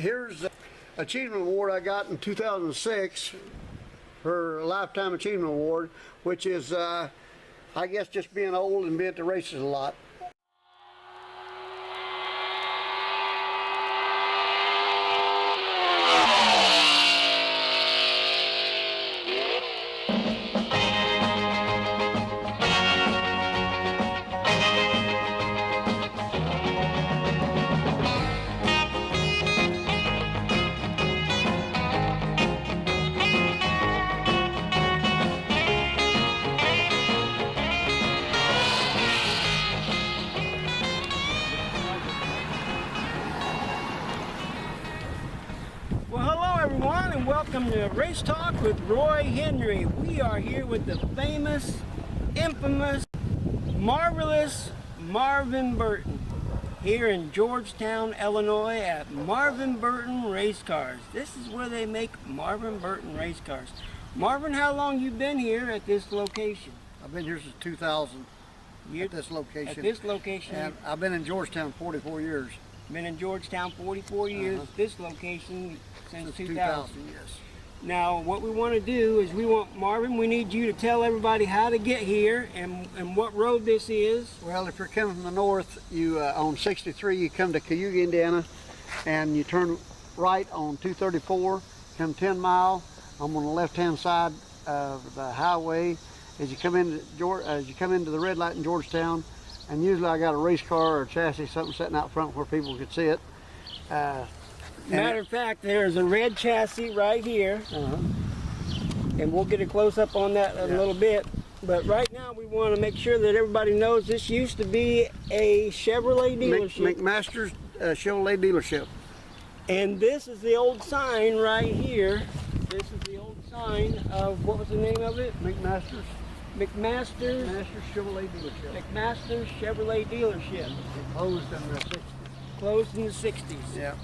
Here's an achievement award I got in 2006 for a Lifetime Achievement Award, which is, I guess, just being old and being at the races a lot. Well, hello everyone, and welcome to Race Talk with Roy Henry. We are here with the famous, infamous, marvelous Marvin Burton here in Georgetown, Illinois at Marvin Burton Race Cars. This is where they make Marvin Burton race cars. Marvin, how long you been here at this location? I've been here since 2000 at this location. At this location? And I've been in Georgetown 44 years. Been in Georgetown 44 years, this location since 2000. Yes. Now, what we want to do is Marvin, we need you to tell everybody how to get here and what road this is. Well, if you're coming from the north, you on 63, you come to Cayuga, Indiana, and you turn right on 234, come 10 mile. I'm on the left-hand side of the highway as you come into the red light in Georgetown. And usually I got a race car or a chassis, something sitting out front where people could see it. Matter of fact, there's a red chassis right here, and we'll get a close-up on that in a little bit. But right now we want to make sure that everybody knows this used to be a Chevrolet dealership. McMaster's Chevrolet dealership. And this is the old sign right here. This is the old sign of, what was the name of it? McMaster's Chevrolet dealership. McMaster's Chevrolet dealership. It closed in the 60s. Closed in the 60s. Yeah.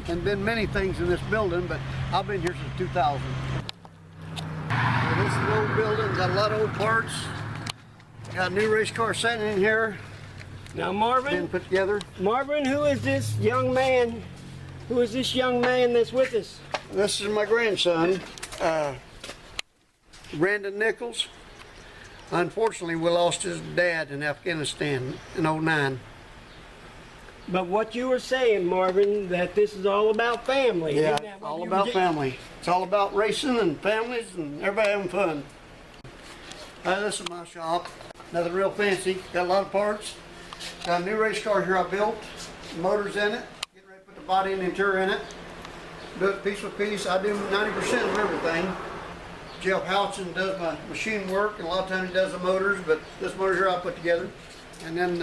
And been many things in this building, but I've been here since 2000. This is an old building, got a lot of old parts. Got a new race car sitting in here. Now Marvin, been put together. Marvin, who is this young man? Who is this young man that's with us? This is my grandson, Brandon Nichols. Unfortunately, we lost his dad in Afghanistan in '09. But what you were saying, Marvin, that this is all about family. Yeah, it's all about family. It's all about racing and families and everybody having fun. This is my shop. Nothing real fancy. Got a lot of parts. Got a new race car here I built. Motors in it. Getting ready to put the body and interior in it. Do it piece by piece. I do 90% of everything. Jeff Houchin does my machine work, and a lot of times he does the motors, but this motor here I put together. And then,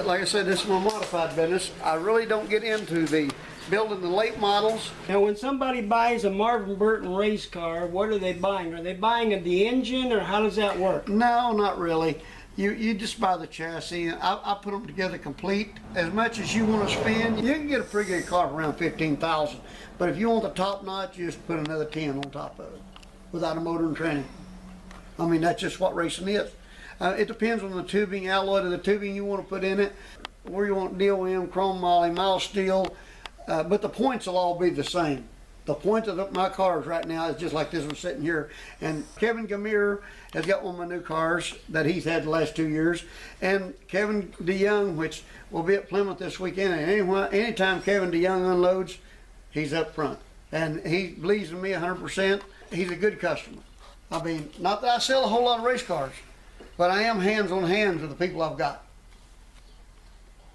like I said, this is my modified business. I really don't get into the building the late models. Now, when somebody buys a Marvin Burton race car, what are they buying? Are they buying the engine, or how does that work? No, not really. You just buy the chassis. I put them together complete. As much as you want to spend, you can get a pretty good car for around $15,000. But if you want the top notch, you just put another 10 on top of it, without a motor and tranny. I mean, that's just what racing is. It depends on the tubing, alloy to the tubing you want to put in it, where you want DOM, chrome moly, mild steel, but the points will all be the same. The point of my cars right now is just like this one sitting here. And Kevin Gamir has got one of my new cars that he's had the last 2 years. And Kevin DeYoung, which will be at Plymouth this weekend, and anytime Kevin DeYoung unloads, he's up front. And he believes in me 100%. He's a good customer. I mean, not that I sell a whole lot of race cars, but I am hands on hands with the people I've got.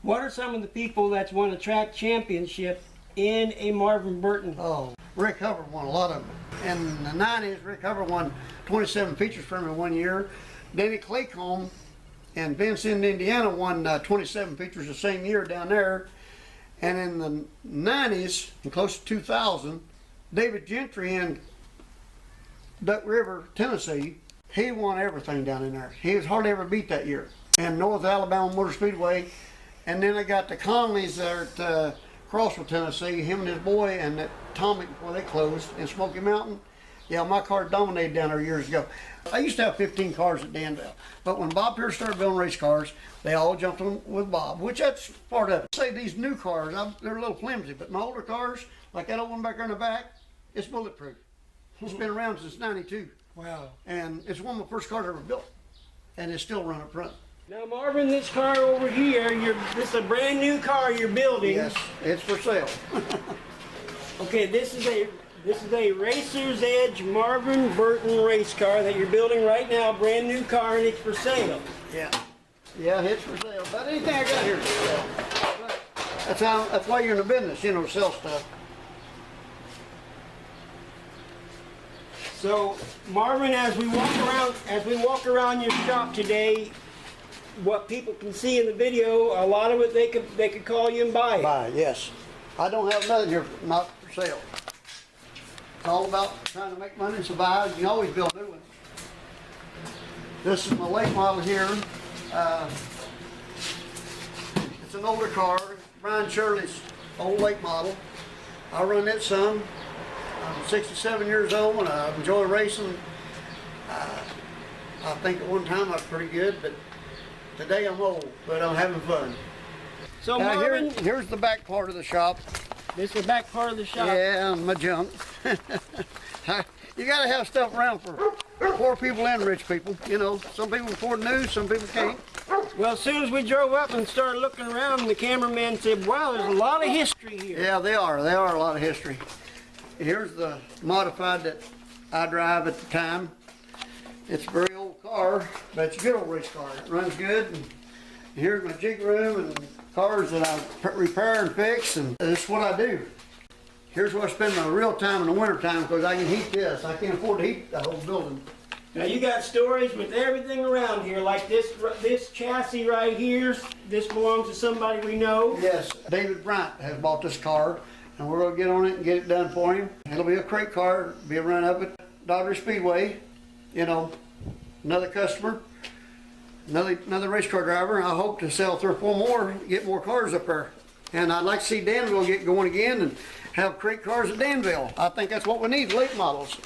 What are some of the people that's won a track championship in a Marvin Burton? Oh, Rick Hubbard won a lot of them. In the 90s, Rick Hubbard won 27 features for me 1 year. Danny Claycomb and Vincent, Indiana won 27 features the same year down there. And in the 90s, and close to 2000, David Gentry in Duck River, Tennessee, he won everything down in there. He was hardly ever beat that year. And North Alabama Motor Speedway. And then I got the Conleys there at Crossville, Tennessee, him and his boy, and that Atomic before they closed in Smoky Mountain. Yeah, my car dominated down there years ago. I used to have 15 cars at Danville, but when Bob Pierce started building race cars, they all jumped on with Bob, which that's part of it. Say these new cars, they're a little flimsy, but my older cars, like that old one back there in the back, it's bulletproof. It's been around since '92. Wow. And it's one of my first cars I ever built, and it's still running front. Now Marvin, this car over here, this is a brand new car you're building. Yes, it's for sale. Okay, this is a Racer's Edge Marvin Burton race car that you're building right now, brand new car, and it's for sale. Yeah. Yeah, it's for sale. But anything I got here is for sale. But that's why you're in the business, you know, sell stuff. So Marvin, as we walk around your shop today, what people can see in the video, a lot of it they could call you and buy it. Buy, yes. I don't have nothing here not for sale. It's all about trying to make money and survive. You can always build new ones. This is my late model here. It's an older car, Brian Shirley's old late model. I run it some. I'm 67 years old and I enjoy racing. I think at one time I was pretty good, but today I'm old, but I'm having fun. So Now Marvin, here's the back part of the shop. this is the back part of the shop. Yeah, my junk. You gotta have stuff around for poor people and rich people. You know, some people can afford new, some people can't. Well, as soon as we drove up and started looking around, the cameraman said, wow, there's a lot of history here. Yeah, they are a lot of history. Here's the modified that I drive at the time. It's a very old car, but it's a good old race car. It runs good. And here's my jig room and cars that I repair and fix, and this is what I do. Here's where I spend my real time in the winter time because I can heat this. I can't afford to heat the whole building. Now you got storage with everything around here, like this chassis right here. This belongs to somebody we know. Yes, David Bryant has bought this car, and we're going to get on it and get it done for him. It'll be a crate car, be a run up at Dodger Speedway. You know, another customer, another race car driver. I hope to sell 3 or 4 more, get more cars up there. And I'd like to see Danville get going again and have crate cars at Danville. I think that's what we need, late models.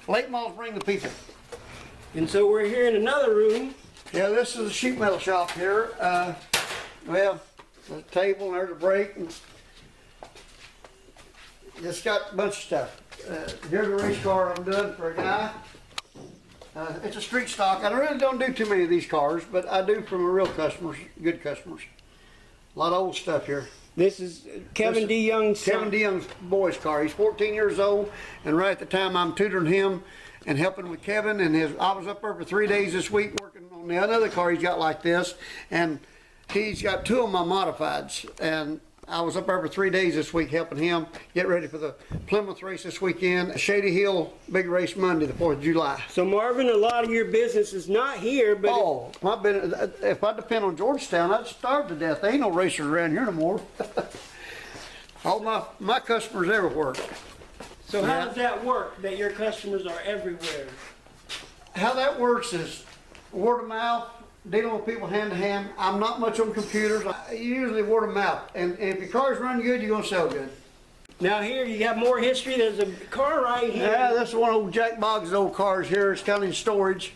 Late models bring the people. And so we're here in another room. Yeah, this is a sheet metal shop here. Well, there's a table and there's a brake. And it's got a bunch of stuff. Here's a race car I'm doing for a guy. It's a street stock. I really don't do too many of these cars, but I do from real customers, good customers. A lot of old stuff here. This is Kevin D. Young's son. Kevin D. Young's boy's car. He's 14 years old, and right at the time I'm tutoring him and helping with Kevin. And I was up there for 3 days this week working on the another car he's got like this, and he's got 2 of my modifieds. And I was up there for 3 days this week helping him get ready for the Plymouth race this weekend. Shady Hill big race Monday, the 4th of July. So Marvin, a lot of your business is not here, but Oh, my business, if I depend on Georgetown, I'd starve to death. There ain't no racers around here no more. All my customers everywhere. so how does that work, that your customers are everywhere? How that works is word of mouth, dealing with people hand to hand. I'm not much on computers. Usually word of mouth. And if your car's run good, you're going to sell good. Now here you got more history. There's a car right here. Yeah, this is one of old Jack Boggs' old cars here. It's kind of in storage.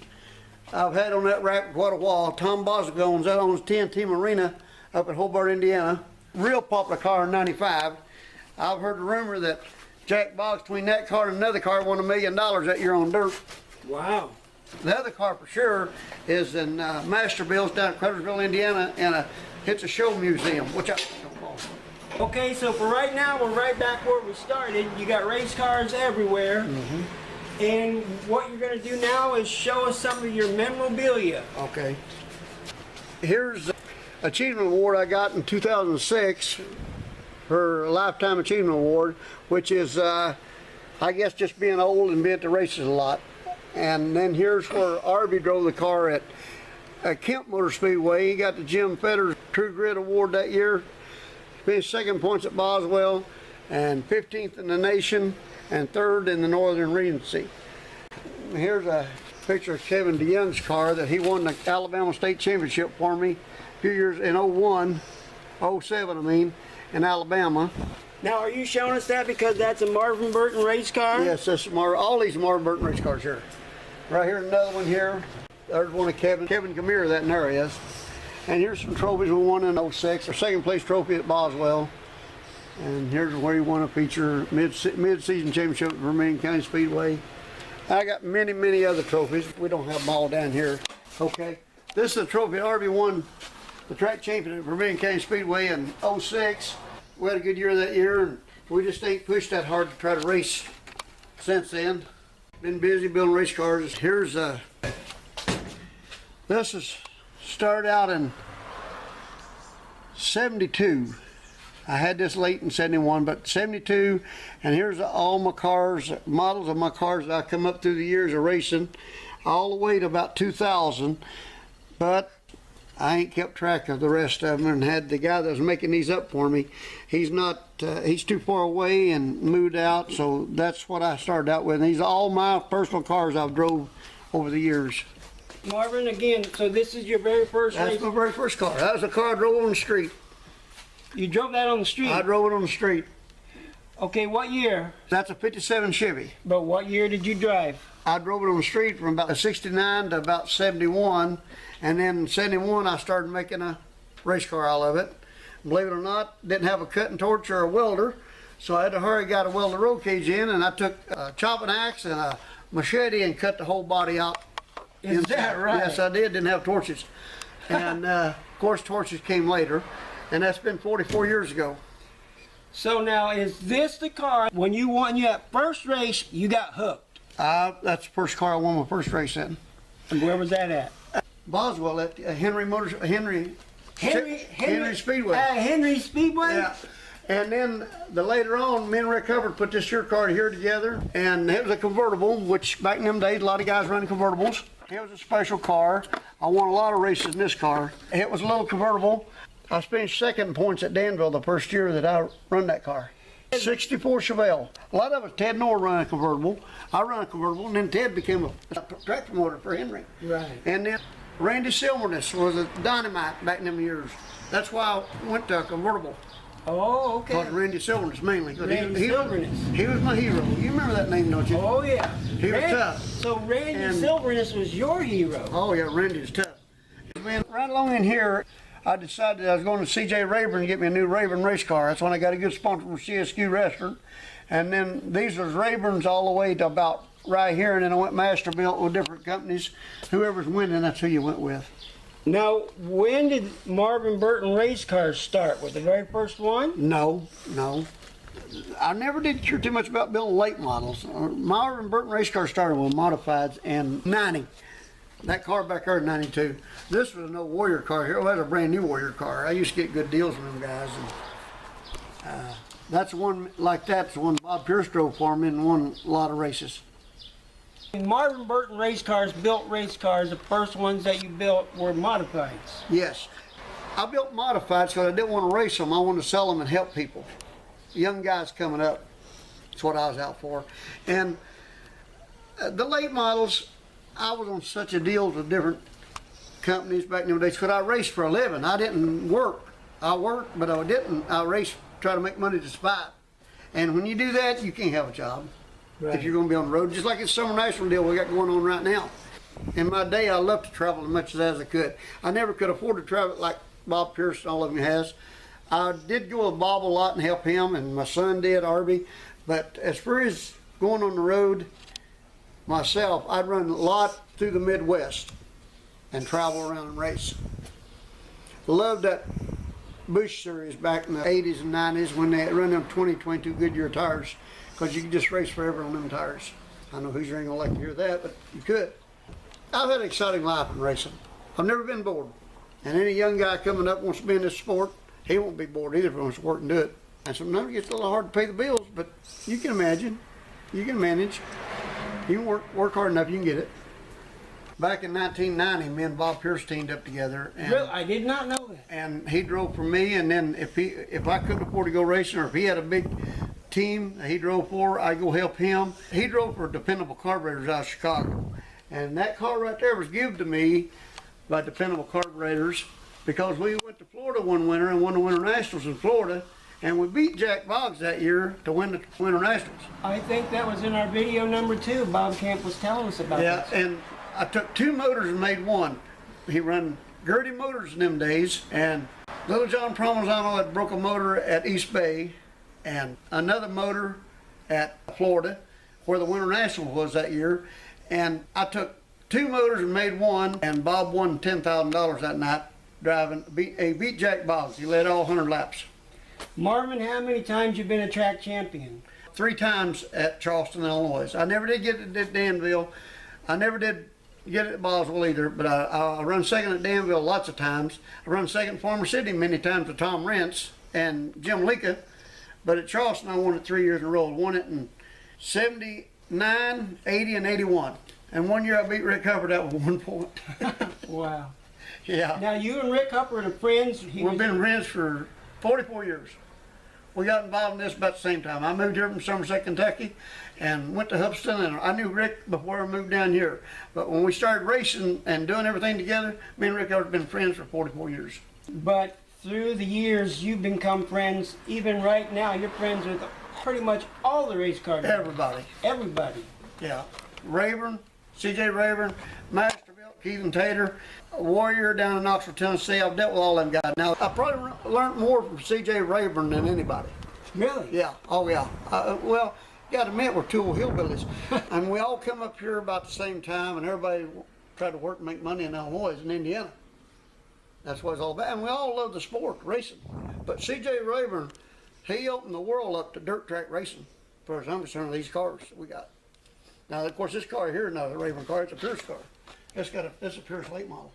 I've had on that rack for quite a while. Tom Boswell owns that, owns TNT Marina up in Hobart, Indiana. Real popular car in '95. I've heard the rumor that Jack Boggs, between that car and another car, won $1 million that year on dirt. Wow. The other car for sure is in Masterville's down in Cruttersville, Indiana, and it's a show museum, which I don't know. Okay, so for right now, we're right back where we started. You got race cars everywhere. Mm-hmm. And what you're going to do now is show us some of your memorabilia. Okay. Here's an achievement award I got in 2006 for a Lifetime Achievement Award, which is, I guess, just being old and being at the races a lot. And then here's where Arby drove the car at Kemp Motor Speedway. He got the Jim Fetters True Grit Award that year. Finished 2nd points at Boswell, and 15th in the nation, and 3rd in the Northern Regency. Here's a picture of Kevin DeYoung's car that he won the Alabama State Championship for me a few years in 07 I mean, in Alabama. Now, are you showing us that because that's a Marvin Burton race car? Yes, that's all these Marvin Burton race cars here. Right here, another one here. There's one of Kevin Kamir, that in there is. And here's some trophies we won in '06. Our second place trophy at Boswell. And here's where he won a feature mid-season championship at Vermilion County Speedway. I got many, many other trophies. We don't have them all down here. Okay. This is a trophy Arby won the track champion at Vermilion County Speedway in '06. We had a good year that year, and we just ain't pushed that hard to try to race since then. Been busy building race cars. Here's this is started out in '72. I had this late in '71, but '72, and here's all my cars, models of my cars that I come up through the years of racing, all the way to about 2000. But I ain't kept track of the rest of them, and had the guy that was making these up for me. He's not, he's too far away and moved out, so that's what I started out with. And these are all my personal cars I've drove over the years. Marvin, again, so this is your very first race? That's my very first car. That was a car I drove on the street. You drove that on the street? I drove it on the street. Okay, what year? That's a '57 Chevy. But what year did you drive? I drove it on the street from about '69 to about '71, and then in '71 I started making a race car out of it. Believe it or not, didn't have a cutting torch or a welder, so I had to hurry, got a welder roll cage in, and I took a chopping axe and a machete and cut the whole body out. Is that right? Yes, I did. Didn't have torches, and of course torches came later, and that's been 44 years ago. So now, is this the car, when you won your first race, you got hooked? That's the first car I won my first race in. And where was that at? Boswell at Henry Speedway. Henry Speedway? Yeah. And then later on, me and Rick Hubbard put this year car here together, and it was a convertible, which back in them days, a lot of guys running convertibles. It was a special car. I won a lot of races in this car. It was a little convertible. I finished second in points at Danville the first year that I run that car. 64 Chevelle. A lot of us, Ted Noor run a convertible. I run a convertible, and then Ted became a track promoter for Henry. Right. And then Randy Silverness was a dynamite back in them years. That's why I went to a convertible. Oh, okay. Because Randy Silverness mainly. Randy Silverness. He was my hero. You remember that name, don't you? Oh, yeah. He was tough. So Randy Silverness was your hero. Oh, yeah, Randy was tough. Man, right along in here, I decided I was going to C.J. Rayburn to get me a new Rayburn race car. That's when I got a good sponsor from CSQ Restaurant. And then these was Rayburn's all the way to about right here, and then I went master built with different companies. Whoever's winning, that's who you went with. Now, when did Marvin Burton race cars start? Was the very first one? No. I never did care too much about building late models. Marvin Burton race car started with modifieds in '90. That car back there in '92. This was no Warrior car here. Well, that's a brand new Warrior car. I used to get good deals from them guys. And, that's one like that's the one Bob Pierce drove for me and won a lot of races. Marvin Burton race cars built race cars. The first ones that you built were modifieds. Yes. I built modifieds because I didn't want to race them. I wanted to sell them and help people. Young guys coming up. That's what I was out for. And the late models, I was on such a deal with different companies back in the days because I raced for a living. I didn't work. I worked, but I didn't. I raced, try to make money to survive. And when you do that, you can't have a job. Right. If you're going to be on the road, just like this Summer National deal we got going on right now. In my day, I loved to travel as much as I could. I never could afford to travel like Bob Pierce and all of them has. I did go with Bob a lot and help him, and my son did, Arby. But as far as going on the road myself, I'd run a lot through the Midwest and travel around and race. Loved that Bush series back in the 80s and 90s when they run them 22 Goodyear tires, because you could just race forever on them tires. I know who's ain't gonna like to hear that, but you could. I've had an exciting life in racing. I've never been bored. And any young guy coming up wants to be in this sport, he won't be bored either if he wants to work and do it. And sometimes it gets a little hard to pay the bills, but you can imagine, you can manage. You can work hard enough, you can get it. Back in 1990, me and Bob Pierce teamed up together. And, really? I did not know that. And he drove for me, and then if I couldn't afford to go racing, or if he had a big team he drove for, I'd go help him. He drove for Dependable Carburetors out of Chicago. And that car right there was given to me by Dependable Carburetors because we went to Florida one winter and won the Winter Nationals in Florida. And we beat Jack Boggs that year to win the Winter Nationals. I think that was in our video number 2. Bob Camp was telling us about Yeah, this. and I took 2 motors and made one. He run Gertie motors in them days, and Little John Promozano had broke a motor at East Bay, and another motor at Florida, where the Winter Nationals was that year. And I took 2 motors and made one, and Bob won $10,000 that night driving. He beat Jack Boggs. He led all 100 laps. Marvin, how many times you been a track champion? 3 times at Charleston, Illinois. I never did get it at Danville. I never did get it at Boswell either, but I run second at Danville lots of times. I run second at Farmer City many times with Tom Rentz and Jim Leka. But at Charleston, I won it 3 years in a row. I won it in 79, 80, and 81. And one year I beat Rick Hubbard out with 1 point. Wow. Yeah. Now you and Rick Hubbard are friends. We've been friends for 44 years. We got involved in this about the same time. I moved here from Somerset, Kentucky, and went to Hubston, and I knew Rick before I moved down here. But when we started racing and doing everything together, me and Rick have been friends for 44 years. But through the years, you've become friends. Even right now, you're friends with pretty much all the race car drivers. Everybody. Everybody. Yeah. Rayburn, C.J. Rayburn, Masterville, Keith and Tater, Warrior down in Knoxville, Tennessee. I've dealt with all them guys. Now, I probably learned more from C.J. Rayburn than anybody. Really? Yeah. Oh, yeah. Well, you got to admit, we're 2 old hillbillies. And we all come up here about the same time, and everybody tried to work and make money in Illinois and Indiana. That's what it's all about. And we all love the sport, racing. But C.J. Rayburn, he opened the world up to dirt track racing, as far as I'm concerned, these cars that we got. Now, of course, this car here is not a Rayburn car, it's a Pierce car. It's a Pierce late model.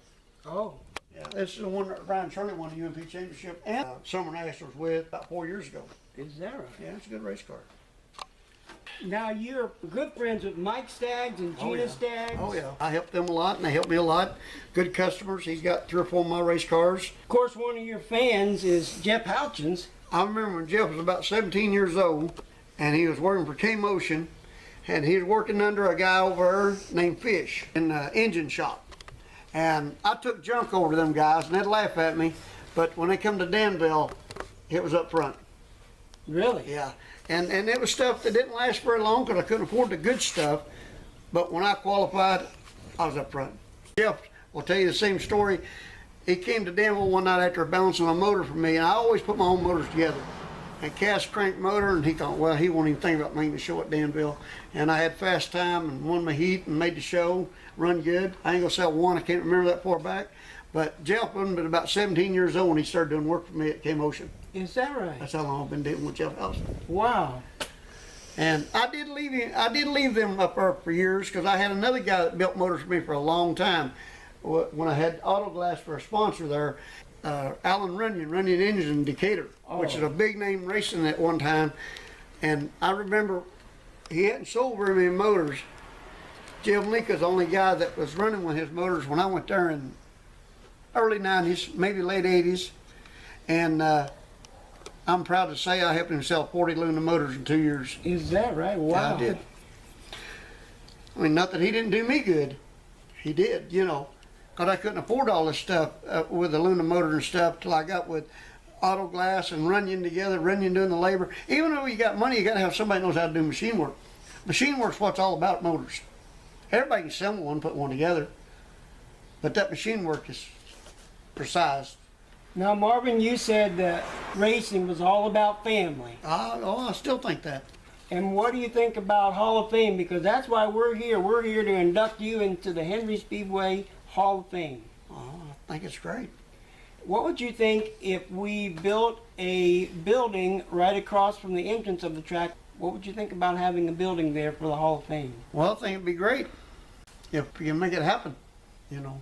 Oh. Yeah, this is the one that Brian Shirley won the UMP Championship and Summer Nationals with about 4 years ago. Is that right? Yeah, it's a good race car. Now you're good friends with Mike Staggs and Gina Staggs. Oh, yeah. I helped them a lot, and they helped me a lot. Good customers. He's got 3 or 4 of my race cars. Of course, one of your fans is Jeff Houchins. I remember when Jeff was about 17 years old, and he was working for K-Motion, and he was working under a guy over there named Fish in the engine shop. And I took junk over to them guys, and they'd laugh at me, but when they come to Danville, it was up front. Really? Yeah. And it was stuff that didn't last very long because I couldn't afford the good stuff. But when I qualified, I was up front. Jeff will tell you the same story. He came to Danville one night after balancing a motor for me, and I always put my own motors together. And cast crank motor, and he thought, well, he won't even think about making the show at Danville. And I had fast time and won my heat and made the show, run good. I ain't gonna say I won, I can't remember that far back. But Jeff wasn't but about 17 years old when he started doing work for me at K-Motion. Is that right? That's how long I've been dealing with Jeff Houchins. Wow. And I did leave them up there for years because I had another guy that built motors for me for a long time. When I had Auto Glass for a sponsor there, Alan Runyon Engines in Decatur, which is a big name racing at one time. And I remember he hadn't sold very many motors. Jim Leka's the only guy that was running with his motors when I went there in early 90s, maybe late 80s. And I'm proud to say I helped him sell 40 Luna motors in 2 years. Is that right? Wow. I did. I mean, not that he didn't do me good. He did, you know, because I couldn't afford all this stuff with the Luna motor and stuff till I got with Auto Glass and Runyon together, Runyon doing the labor. Even though you got money, you got to have somebody who knows how to do machine work. Machine work's what's all about motors. Everybody can assemble one, put one together, but that machine work is precise. Now, Marvin, you said that racing was all about family. I still think that. And what do you think about Hall of Fame? Because that's why we're here. We're here to induct you into the Henry Speedway Hall of Fame. Oh, I think it's great. What would you think if we built a building right across from the entrance of the track? What would you think about having a building there for the Hall of Fame? Well, I think it'd be great if you can make it happen, you know.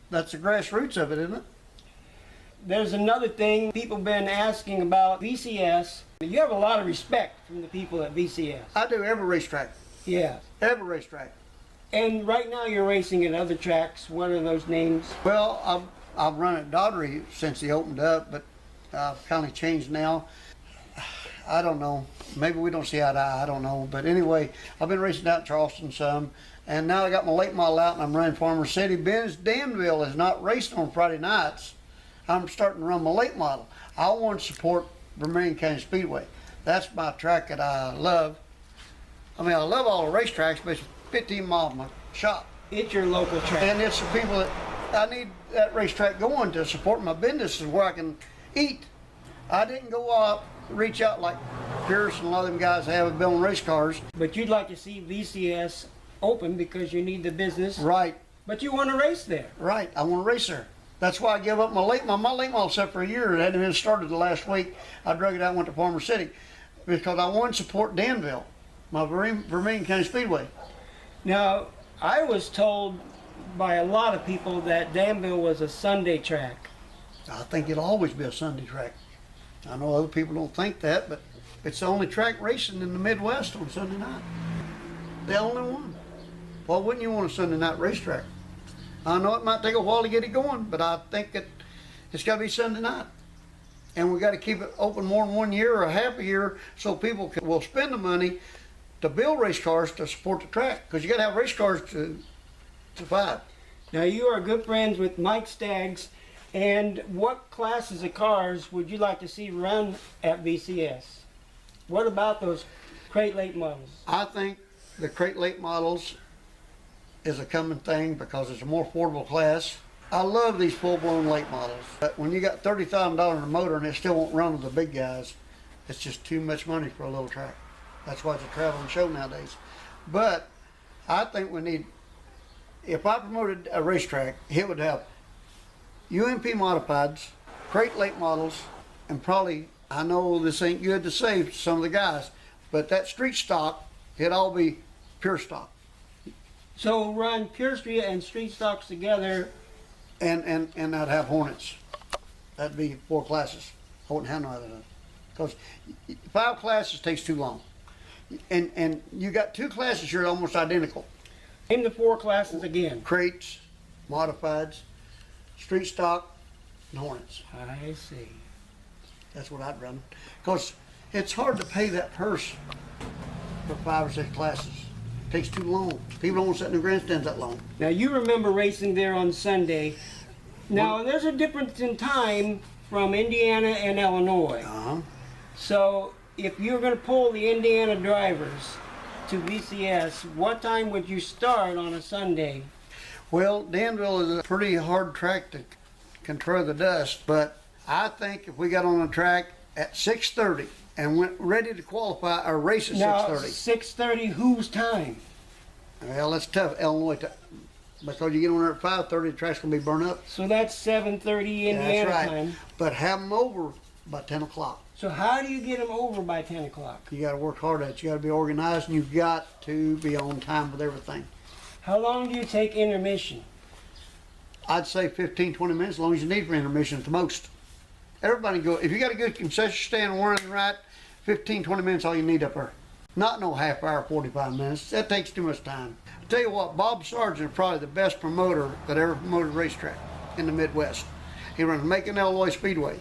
That's the grassroots of it, isn't it? There's another thing people have been asking about VCS. You have a lot of respect from the people at VCS. I do every racetrack. Yeah. Every racetrack. And right now you're racing at other tracks. What are those names? Well, I've run at Daugherty since they opened up, but I've kind of changed now. I don't know. Maybe we don't see eye to eye. I don't know. But anyway, I've been racing out in Charleston some, and now I got my late model out, and I'm running Farmer City. Ben's Danville is not racing on Friday nights. I'm starting to run my late model. I want to support Vermilion County Speedway. That's my track that I love. I mean, I love all the racetracks, but it's 15 miles from my shop. It's your local track. And it's the people that I need that racetrack going to support my business is where I can eat. I didn't go out, reach out like Pierce and a lot of them guys have building race cars. But you'd like to see VCS open because you need the business. Right, But you want to race there. right. I want to race there. That's why I gave up my late model. My late model set for a year. It hadn't even started the last week. I drug it out and went to Farmer City because I wanted to support Danville, my Vermilion County Speedway. Now, I was told by a lot of people that Danville was a Sunday track. I think it'll always be a Sunday track. I know other people don't think that, but it's the only track racing in the Midwest on Sunday night. The only one. Why wouldn't you want a Sunday night racetrack? I know it might take a while to get it going, but I think it's got to be Sunday night. And we got to keep it open more than 1 year or a half a year so people will spend the money to build race cars to support the track. Because you got to have race cars to survive. Now, you are good friends with Mike Staggs, and what classes of cars would you like to see run at VCS? What about those crate late models? I think the crate late models is a coming thing because it's a more affordable class. I love these full-blown late models, but when you got $30,000 in a motor and it still won't run with the big guys, it's just too much money for a little track. That's why it's a traveling show nowadays. But I think we need, if I promoted a racetrack, it would have UMP modifieds, crate late models, and probably, I know this ain't good to say to some of the guys, but that street stock, it'd all be pure stock. So run pure street and street stocks together. And I'd have Hornets. That'd be 4 classes. I wouldn't have no other than because 5 classes takes too long. And you got 2 classes here almost identical. Name the 4 classes again. Crates, modifieds, street stock, and Hornets. I see. That's what I'd run. Because it's hard to pay that purse for 5 or 6 classes. It takes too long. People don't want to sit in the grandstands that long. Now, you remember racing there on Sunday. Now, there's a difference in time from Indiana and Illinois. Uh-huh. So, if you're going to pull the Indiana drivers to VCS, what time would you start on a Sunday? Well, Danville is a pretty hard track to control the dust, but I think if we got on the track at 6:30 and went ready to qualify our race at Now, 6:30. 6:30, whose time? Well, that's tough, Illinois, because you get on there at 5:30, the track's gonna be burned up. So that's 7:30 Indiana That's right. time. But have them over by 10 o'clock. So how do you get them over by 10 o'clock? You got to work hard at it. You got to be organized, and you've got to be on time with everything. How long do you take intermission? I'd say 15, 20 minutes, as long as you need for intermission at the most. Everybody go, if you got a good concession stand running right, 15, 20 minutes all you need up there. Not no half hour, 45 minutes. That takes too much time. I'll tell you what, Bob Sargent is probably the best promoter that ever promoted a racetrack in the Midwest. He runs Macon, Illinois Speedway.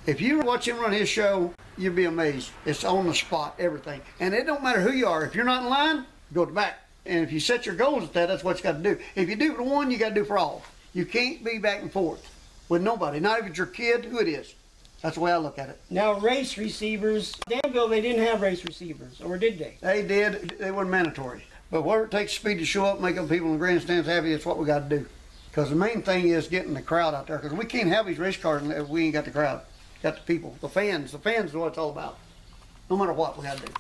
If you watch him run his show, you'll be amazed. It's on the spot, everything. And it don't matter who you are. If you're not in line, go to the back. And if you set your goals at that, that's what you got to do. If you do for one, you got to do for all. You can't be back and forth with nobody, not if it's your kid, who it is. That's the way I look at it. Now, race receivers, Danville, they didn't have race receivers, or did they? They did. They weren't mandatory. But whatever it takes speed to show up, making people in the grandstands happy, that's what we got to do. Because the main thing is getting the crowd out there. Because we can't have these race cars if we ain't got the crowd. Got the people, the fans. The fans is what it's all about. No matter what, we got to do.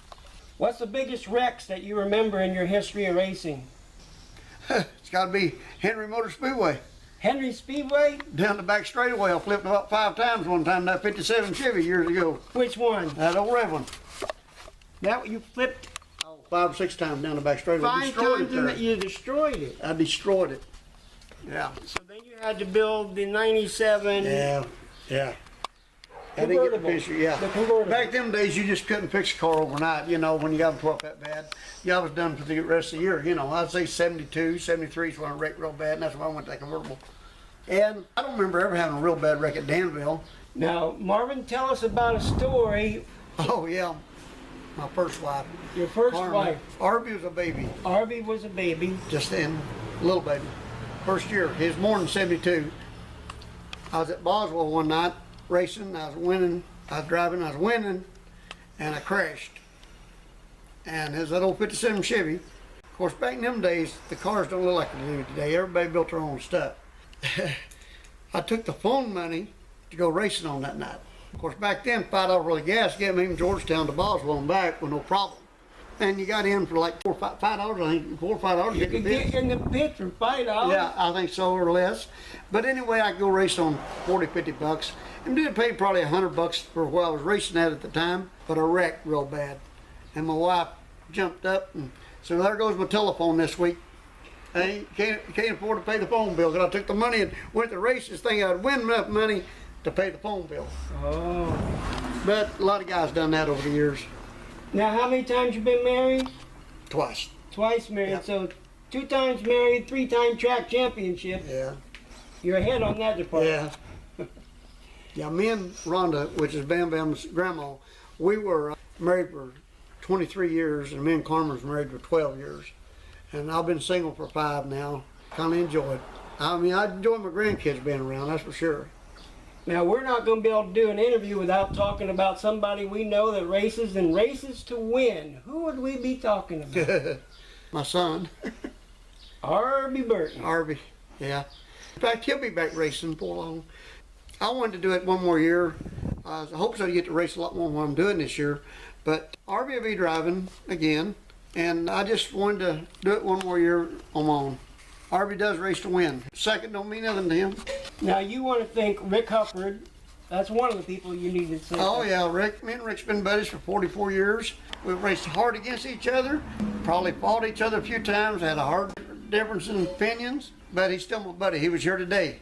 What's the biggest wrecks that you remember in your history of racing? It's got to be Henry Motor Speedway. Henry Speedway? Down the back straightaway, I flipped about 5 times one time, that 57 Chevy years ago. Which one? That old red one. That you flipped 5 or 6 times down the back straightaway. 5 Destroyed times it and there. you destroyed it. I destroyed it. Yeah. So then you had to build the 97. Yeah. I didn't get the Convertible. picture, yeah. The convertible. Back them days, you just couldn't fix a car overnight, you know, when you got them tore up that bad. Yeah, I was done for the rest of the year, you know. I'd say 72, 73 is when I wrecked real bad, and that's when I went to that convertible. And I don't remember ever having a real bad wreck at Danville. Now, Marvin, tell us about a story. Oh, yeah. My first wife. Your first Carmen. wife. Arby was a baby, Arby was a baby. just then, little baby. First year, he was born in 72. I was at Boswell one night racing. I was winning I was driving, I was winning, and I crashed. And it was that old 57 Chevy. Of course, back in them days, the cars don't look like they do today. Everybody built their own stuff. I took the phone money to go racing on that night. Of course, back then, $5 worth of gas get me from Georgetown to Boswell and back with no problem. And you got in for like $5, I think, $4 or $5. You could get in the pit for $5. Yeah, I think so, or less. But anyway, I could go race on 40, 50 bucks. And did pay probably $100 for what I was racing at the time, but I wrecked real bad. And my wife jumped up and said, well, there goes my telephone this week. I can't afford to pay the phone bill, because I took the money and went to races thinking I'd win enough money to pay the phone bill. Oh. But a lot of guys done that over the years. Now, how many times you been married? Twice. Twice married, Yep. so 2 times married, 3-time track championship. Yeah. You're ahead on that department. Yeah. Yeah, me and Rhonda, which is Bam Bam's grandma, we were married for 23 years, and me and Carmen was married for 12 years. And I've been single for 5 now. Kind of enjoy it. I mean, I enjoy my grandkids being around, that's for sure. Now, we're not going to be able to do an interview without talking about somebody we know that races and races to win. Who would we be talking about? My son, Marvin Burton. Arby, yeah. In fact, he'll be back racing before long. I wanted to do it one more year. I hope so to get to race a lot more than what I'm doing this year. But Arby will be driving again, and I just wanted to do it one more year on my own. Arby does race to win. Second don't mean nothing to him. Now, you want to thank Rick Hufford. That's one of the people you need to say. Oh yeah, Rick. Me and Rick's been buddies for 44 years. We've raced hard against each other. Probably fought each other a few times. Had a hard difference in opinions, but he's still my buddy. He was here today.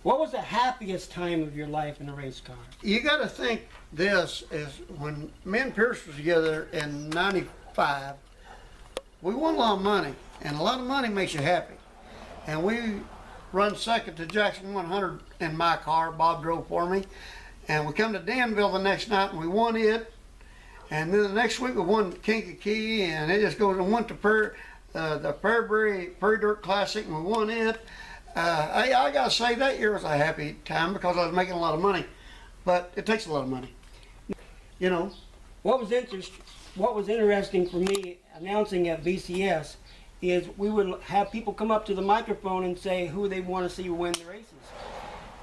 What was the happiest time of your life in a race car? You got to think this is when me and Pierce was together in '95. We won a lot of money, and a lot of money makes you happy. And we run second to Jackson 100 in my car. Bob drove for me. And we come to Danville the next night and we won it. And then the next week we won Kankakee, and it just goes and went to the Fairbury Prairie Dirt Classic, and we won it. I gotta say that year was a happy time because I was making a lot of money. But it takes a lot of money. You know. What was interesting for me announcing at BCS is we would have people come up to the microphone and say who they want to see win the races.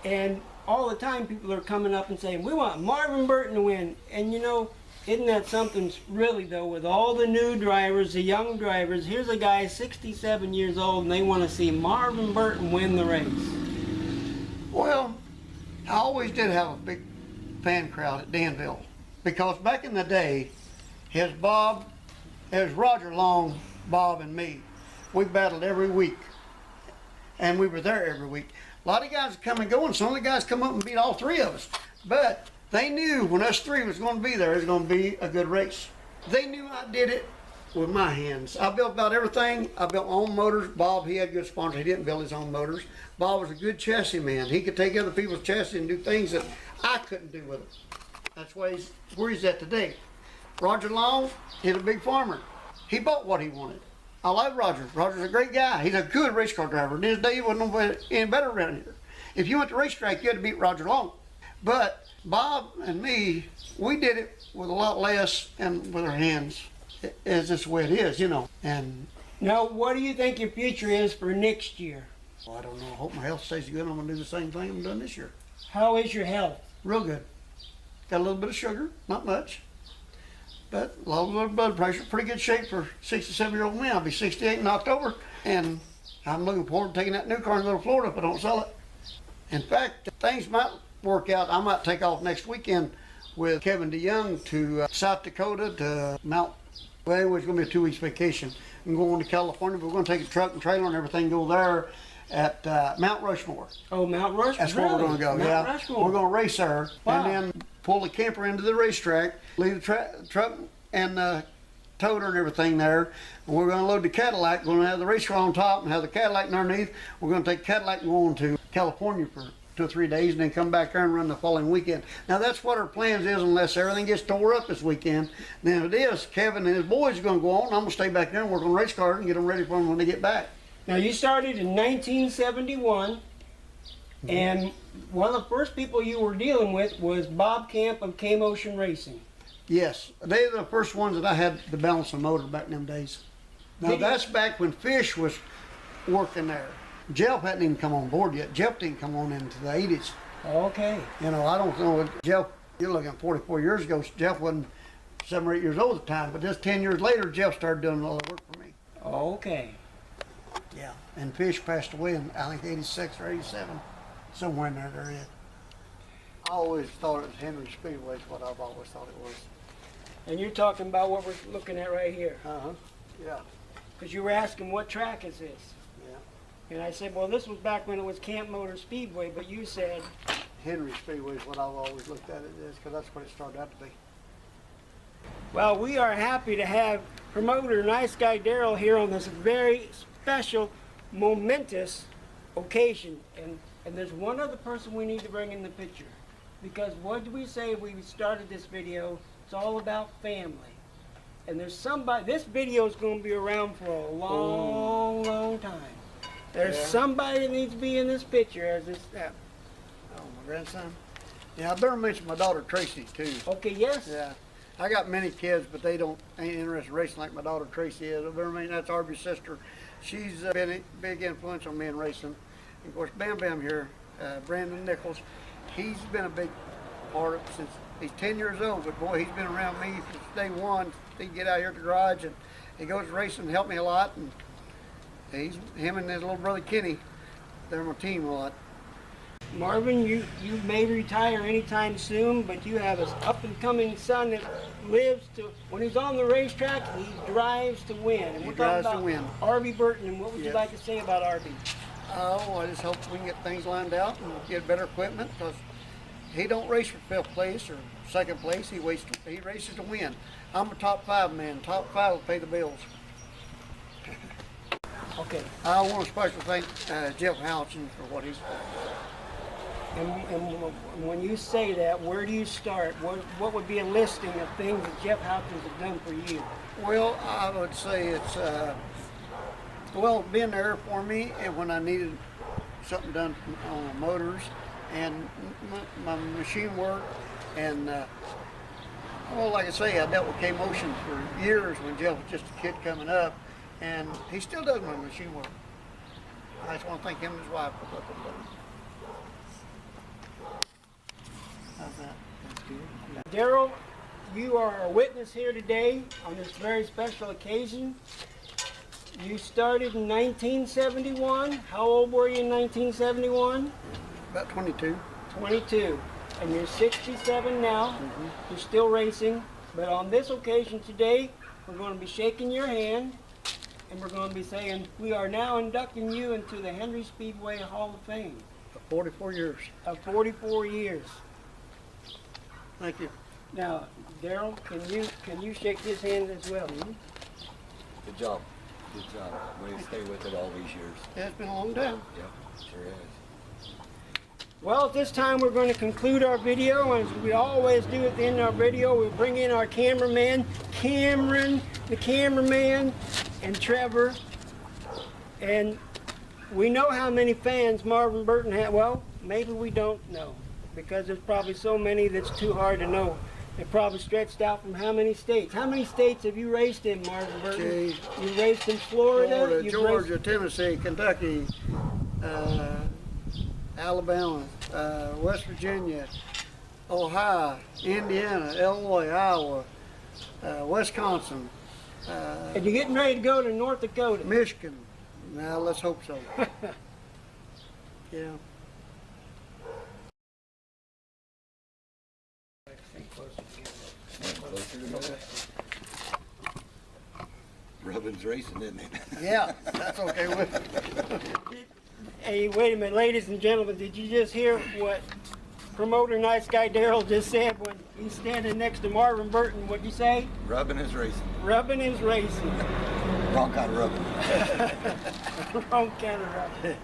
And all the time people are coming up and saying, we want Marvin Burton to win. And you know, isn't that something really though, with all the new drivers, the young drivers, here's a guy 67 years old and they want to see Marvin Burton win the race. Well, I always did have a big fan crowd at Danville because back in the day, it was Roger Long, Bob, and me. We battled every week, and we were there every week. A lot of guys come and go, and some of the guys come up and beat all 3 of us. But they knew when us 3 was going to be there, it was going to be a good race. They knew I did it with my hands. I built about everything. I built my own motors. Bob, he had good sponsors. He didn't build his own motors. Bob was a good chassis man. He could take other people's chassis and do things that I couldn't do with them. That's where he's at today. Roger Long, he's a big farmer. He bought what he wanted. I love Roger. Roger's a great guy. He's a good race car driver. In his day, he wasn't nobody any better around here. If you went to racetrack, you had to beat Roger Long. But Bob and me, we did it with a lot less and with our hands. It's just the way it is, you know. And Now, what do you think your future is for next year? well, I don't know. I hope my health stays good. I'm going to do the same thing I'm doing this year. How is your health? Real good. Got a little bit of sugar, not much. But a little blood pressure, pretty good shape for 67-year-old me. I'll be 68 in October, and I'm looking forward to taking that new car and go to Florida if I don't sell it. In fact, things might work out. I might take off next weekend with Kevin DeYoung to South Dakota to Mount. Well, anyway, it's going to be a 2 weeks vacation. I'm going to California, but we're going to take a truck and trailer and everything, go there at Mount Rushmore. Oh, Mount Rushmore. That's where we're going to go. Mount Yeah, Rushmore. we're going to race there, Wow. and then pull the camper into the racetrack, leave the truck and toter and everything there. And we're going to load the Cadillac. We're going to have the race car on top and have the Cadillac underneath. We're going to take Cadillac and go on to California for 2 or 3 days, and then come back there and run the following weekend. Now that's what our plans is, unless everything gets tore up this weekend. Then if it is, Kevin and his boys are going to go on. I'm going to stay back there and work on race cars and get them ready for them when they get back. Now, you started in 1971, and one of the first people you were dealing with was Bob Camp of K-Motion Racing. Yes, they were the first ones that I had to balance a motor back in them days. Now that's back when Fish was working there. Jeff hadn't even come on board yet. Jeff didn't come on into the 80s. Okay. You know, I don't know, Jeff, you're looking at 44 years ago, Jeff wasn't 7 or 8 years old at the time, but just 10 years later, Jeff started doing all the work for me. Okay. Yeah, and Fish passed away in, I think, 86 or 87, somewhere in that area. I always thought it was Henry Speedway, is what I've always thought it was. And you're talking about what we're looking at right here. Uh-huh, yeah. Because you were asking, what track is this? Yeah. And I said, well, this was back when it was Camp Motor Speedway, but you said... Henry Speedway is what I've always looked at it as, because that's what it started out to be. Well, we are happy to have promoter Nice Guy Daryl here on this very special, momentous occasion. And there's one other person we need to bring in the picture. Because what did we say when we started this video? It's all about family. And there's somebody, this video is going to be around for a long, long time. There's somebody that needs to be in this picture as this, Oh, my grandson? Yeah, I better mention my daughter Tracy, too. okay, yes? Yeah. I got many kids, but they ain't interested in racing like my daughter Tracy is. I better mention that's Arby's sister. She's been a big influence on me in racing. And of course, Bam Bam here, Brandon Nichols, he's been a big part of it since he's 10 years old, but boy, he's been around me since day one. He get out here at the garage and he goes racing and help me a lot. And him and his little brother Kenny, they're my team a lot. Marvin, you may retire anytime soon, but you have an up-and-coming son that lives to, when he's on the racetrack, he drives to win. And He we're drives talking to about win. Arby Burton, and what would you Yes. like to say about Arby? Oh, I just hope we can get things lined out and get better equipment, because he don't race for 5th place or 2nd place. He races to win. I'm a top 5 man. Top 5 will pay the bills. Okay. I want to especially thank Jeff Houchin for what he's done. And when you say that, where do you start? What would be a listing of things that Jeff Hopkins has done for you? Well, I would say it's, well, being there for me and when I needed something done on motors and my machine work. And, well, like I say, I dealt with K-Motion for years when Jeff was just a kid coming up. And he still does my machine work. I just want to thank him and his wife for what they've done. How's that? That's good. Daryl, you are a witness here today on this very special occasion. You started in 1971. How old were you in 1971? About 22. 22. And you're 67 now. Mm-hmm. You're still racing. But on this occasion today, we're going to be shaking your hand. And we're going to be saying, we are now inducting you into the Henry Speedway Hall of Fame. For 44 years. Of 44 years. Thank you. Now, Daryl, can you shake his hand as well? Good job. Good job. Way to stay with it all these years. Yeah, it's been a long time. Yeah, sure is. Well, at this time we're going to conclude our video, and as we always do at the end of our video, we'll bring in our cameraman, Cameron, the cameraman, and Trevor. And we know how many fans Marvin Burton had. Well, maybe we don't know, because there's probably so many that's too hard to know. It probably stretched out from how many states? How many states have you raced in, Marvin Burton? Jeez. You raced in Florida, you've Georgia, raced... Tennessee, Kentucky, Alabama, West Virginia, Ohio, Indiana, Illinois, Iowa, Wisconsin, And you're getting ready to go to North Dakota. Michigan. Now let's hope so. Yeah. Closer together. Rubbin's racing, isn't it? Yeah, that's okay with me. Hey, wait a minute, ladies and gentlemen, did you just hear what promoter Nice Guy Daryl just said when he's standing next to Marvin Burton? What'd you say? Rubbin is racing. Rubbin is racing. Wrong kind of rubbin. Wrong kind of rubbin.